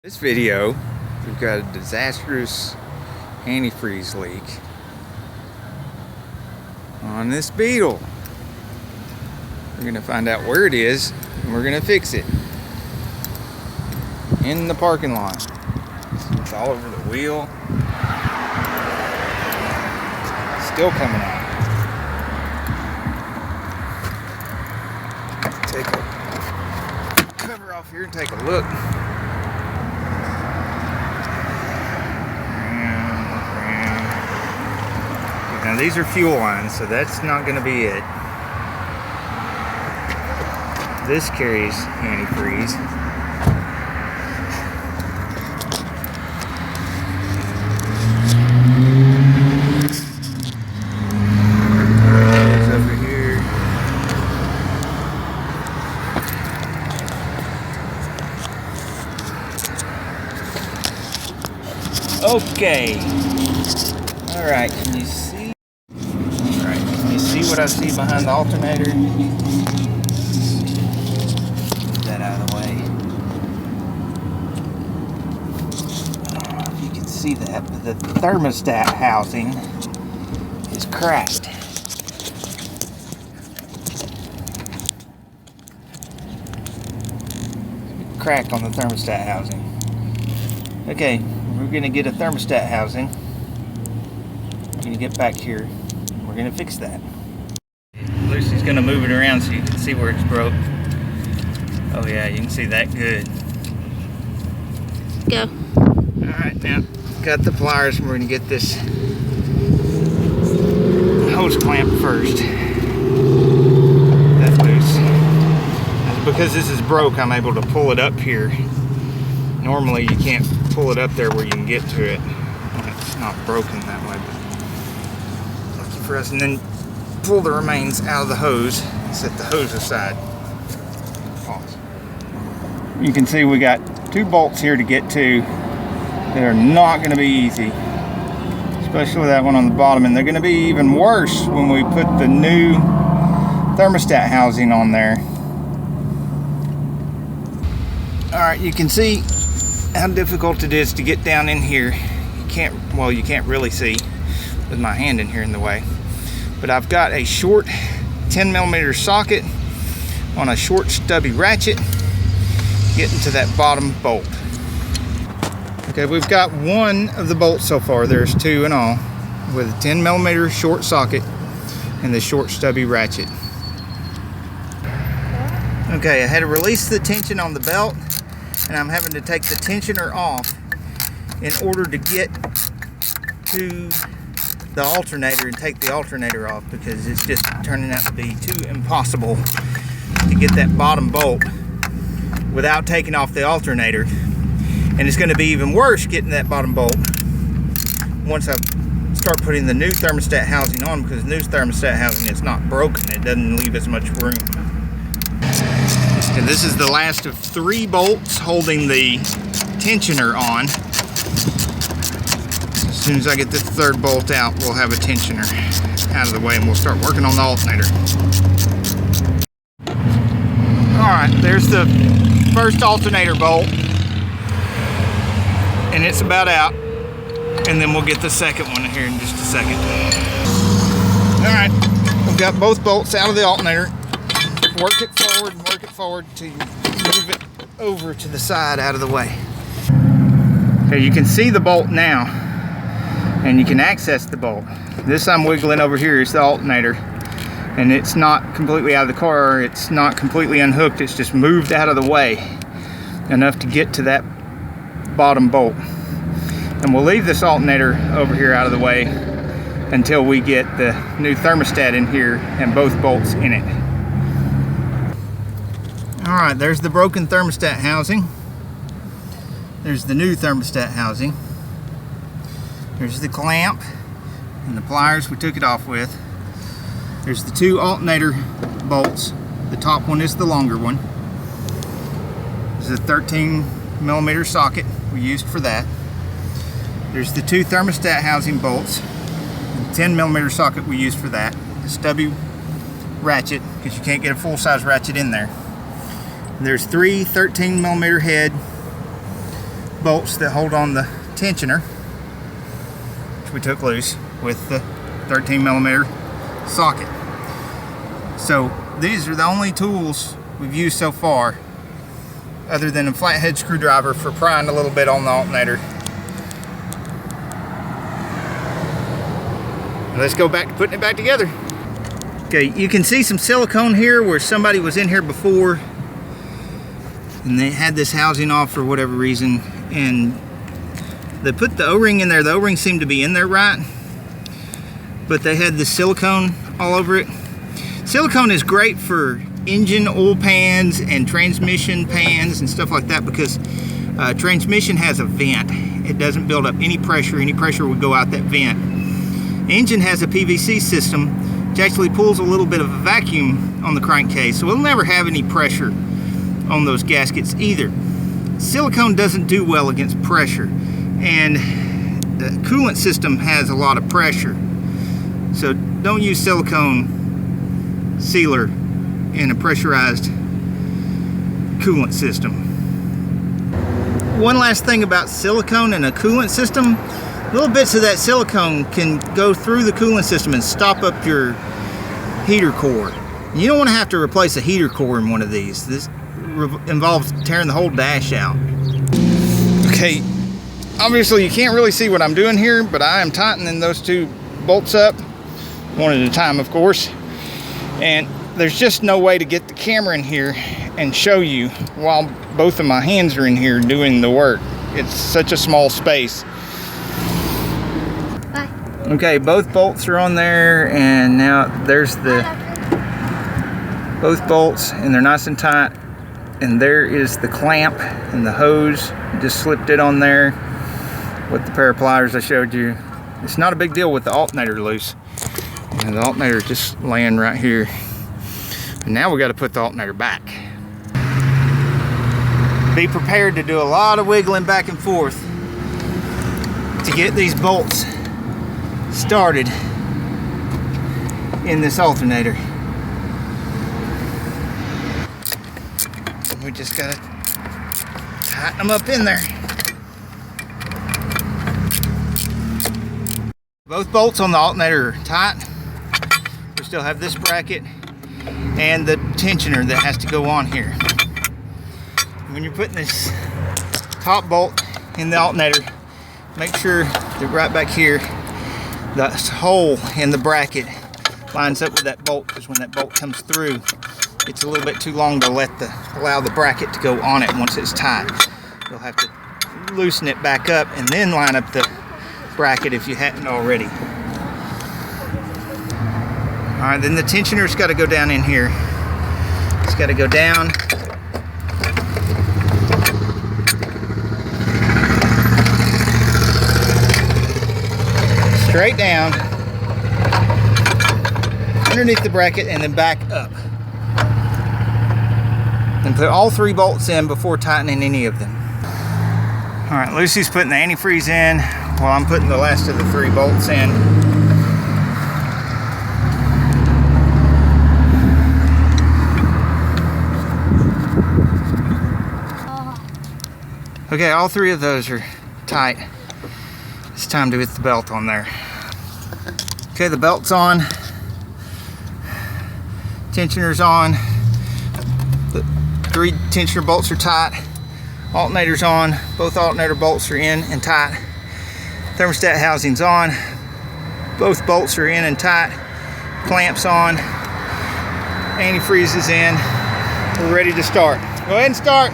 This video, we've got a disastrous antifreeze leak on this Beetle. We're gonna find out where it is and we're gonna fix it in the parking lot. It's all over the wheel. Still coming out. Take a cover off here and take a look. Now these are fuel lines, so that's not going to be it. This carries antifreeze. It's over here. Okay. All right. Can you see? See what I see behind the alternator? Get that out of the way. If you can see that, but the thermostat housing is cracked. Crack on the thermostat housing. Okay, we're gonna get a thermostat housing. We're gonna get back here. We're gonna fix that. Lucy's gonna move it around so you can see where it's broke. Oh yeah, you can see that good. Go. Alright, now got the pliers and we're gonna get this hose clamp first. That's loose. That's because this is broke, I'm able to pull it up here. Normally you can't pull it up there where you can get to it. It's not broken that way. Lucky for us. And then pull the remains out of the hose and set the hose aside. Pause. You can see we got two bolts here to get to that are not going to be easy, especially that one on the bottom, and they're going to be even worse when we put the new thermostat housing on there. Alright, you can see how difficult it is to get down in here. You can't really see with my hand in here in the way. But I've got a short 10mm socket on a short stubby ratchet getting to that bottom bolt. Okay, we've got one of the bolts so far. There's two in all with a 10mm short socket and the short stubby ratchet. Okay, I had to release the tension on the belt and I'm having to take the tensioner off in order to get to the alternator and take the alternator off, because it's just turning out to be too impossible to get that bottom bolt without taking off the alternator. And it's going to be even worse getting that bottom bolt once I start putting the new thermostat housing on, because the new thermostat housing is not broken. It doesn't leave as much room. And this is the last of 3 bolts holding the tensioner on. As soon as I get this third bolt out, we'll have a tensioner out of the way and we'll start working on the alternator. Alright, there's the first alternator bolt. And it's about out. And then we'll get the second one here in just a second. Alright, we've got both bolts out of the alternator. Work it forward till you move it over to the side out of the way. Okay, you can see the bolt now, and you can access the bolt. This I'm wiggling over here is the alternator, and it's not completely out of the car, it's not completely unhooked, it's just moved out of the way enough to get to that bottom bolt. And we'll leave this alternator over here out of the way until we get the new thermostat in here and both bolts in it. Alright, there's the broken thermostat housing. There's the new thermostat housing. There's the clamp and the pliers we took it off with. There's the 2 alternator bolts. The top one is the longer one. This is a 13mm socket we used for that. There's the 2 thermostat housing bolts. The 10mm socket we used for that. The stubby ratchet, because you can't get a full-size ratchet in there. And there's 3 13mm head bolts that hold on the tensioner, which we took loose with the 13mm socket. So these are the only tools we've used so far, other than a flathead screwdriver for prying a little bit on the alternator. Let's go back to putting it back together. Okay, you can see some silicone here where somebody was in here before and they had this housing off for whatever reason, and they put the O-ring in there. The O-ring seemed to be in there right, but they had the silicone all over it. Silicone is great for engine oil pans and transmission pans and stuff like that, because transmission has a vent. It doesn't build up any pressure. Any pressure would go out that vent. Engine has a PVC system, which actually pulls a little bit of a vacuum on the crankcase, so it'll never have any pressure on those gaskets either. Silicone doesn't do well against pressure, and the coolant system has a lot of pressure, so don't use silicone sealer in a pressurized coolant system. One last thing about silicone in a coolant system: little bits of that silicone can go through the coolant system and stop up your heater core. You don't want to have to replace a heater core in one of these. This involves tearing the whole dash out. Okay, obviously you can't really see what I'm doing here, but I am tightening those two bolts up, one at a time of course, and there's just no way to get the camera in here and show you while both of my hands are in here doing the work. It's such a small space. Bye. Okay, both bolts are on there, and now there's both bolts, and they're nice and tight. And there is the clamp and the hose. Just slipped it on there with the pair of pliers I showed you. It's not a big deal with the alternator loose. And the alternator just laying right here. And now we got to put the alternator back. Be prepared to do a lot of wiggling back and forth to get these bolts started in this alternator. We just gotta tighten them up in there. Both bolts on the alternator are tight. We still have this bracket and the tensioner that has to go on here. When you're putting this top bolt in the alternator, make sure that right back here, the hole in the bracket lines up with that bolt, because when that bolt comes through, it's a little bit too long to allow the bracket to go on it once it's tight. You'll have to loosen it back up and then line up the bracket if you hadn't already. Alright, then the tensioner's got to go down in here. It's got to go down. Straight down, underneath the bracket, and then back up. And put all three bolts in before tightening any of them. Alright, Lucy's putting the antifreeze in while I'm putting the last of the three bolts in. Okay, all three of those are tight. It's time to get the belt on there. Okay, the belt's on. Tensioner's on. The three tensioner bolts are tight. Alternator's on. Both alternator bolts are in and tight. Thermostat housing's on. Both bolts are in and tight. Clamps on. Antifreeze is in. We're ready to start. Go ahead and start.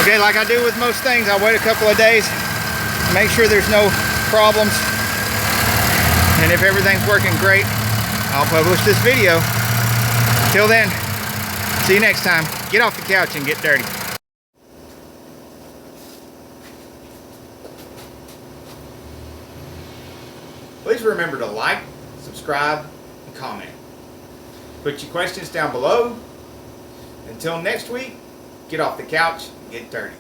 Okay, like I do with most things, I'll wait a couple of days, make sure there's no problems, and if everything's working great, I'll publish this video. Till then, see you next time. Get off the couch and get dirty. Please remember to like, subscribe, and comment. Put your questions down below. Until next week, get off the couch and get dirty.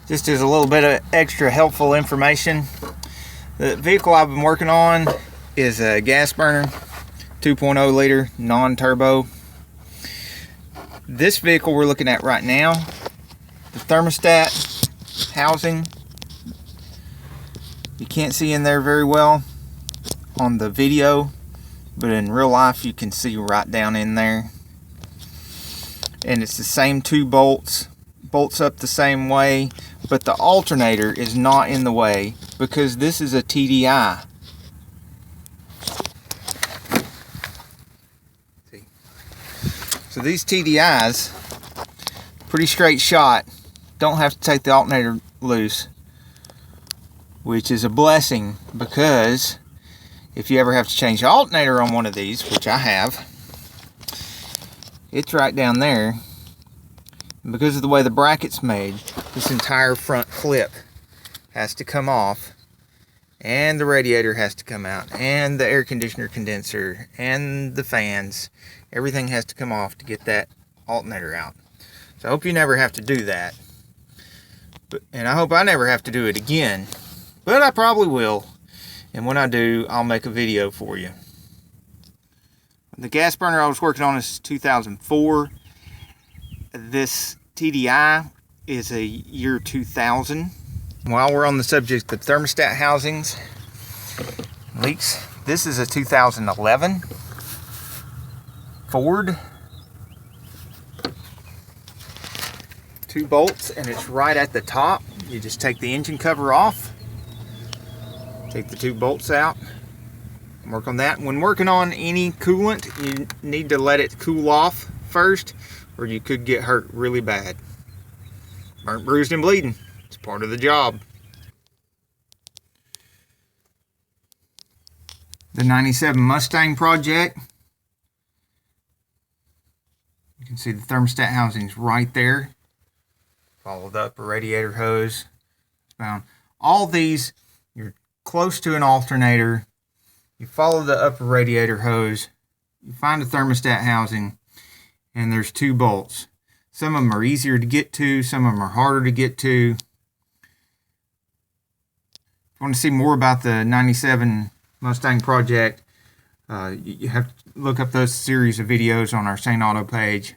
Just as a little bit of extra helpful information, the vehicle I've been working on is a gas burner, 2.0 liter non-turbo. This vehicle we're looking at right now, the thermostat housing, you can't see in there very well on the video, but in real life you can see right down in there. And it's the same two bolts up the same way, but the alternator is not in the way because this is a TDI. So these TDIs, pretty straight shot, don't have to take the alternator loose, which is a blessing, because if you ever have to change the alternator on one of these, which I have, it's right down there. And because of the way the bracket's made, this entire front clip has to come off, and the radiator has to come out, and the air conditioner condenser, and the fans. Everything has to come off to get that alternator out. So I hope you never have to do that. And I hope I never have to do it again. But I probably will. And when I do, I'll make a video for you. The gas burner I was working on is 2004. This TDI is a year 2000. While we're on the subject of thermostat housings, leaks, this is a 2011 Ford. 2 bolts, and it's right at the top. You just take the engine cover off, take the 2 bolts out, and work on that. When working on any coolant, you need to let it cool off first, or you could get hurt really bad. Burnt, bruised, and bleeding. It's part of the job. The 97 Mustang project. You can see the thermostat housings right there. Follow the upper radiator hose. Found all these, you're close to an alternator. You follow the upper radiator hose. You find a thermostat housing, and there's 2 bolts. Some of them are easier to get to, some of them are harder to get to. If you want to see more about the 97 Mustang project, you have to look up those series of videos on our Saneauto page.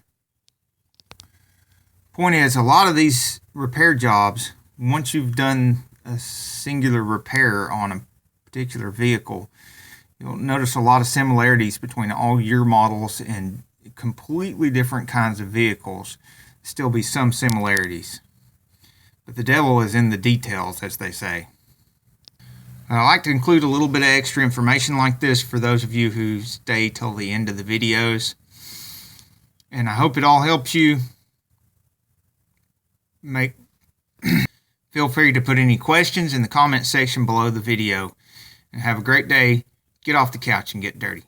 Point is, a lot of these repair jobs, once you've done a singular repair on a particular vehicle, you'll notice a lot of similarities between all year models and completely different kinds of vehicles. Still be some similarities, but the devil is in the details, as they say. I like to include a little bit of extra information like this for those of you who stay till the end of the videos, and I hope it all helps you. Feel free to put any questions in the comment section below the video, and have a great day. Get off the couch and get dirty.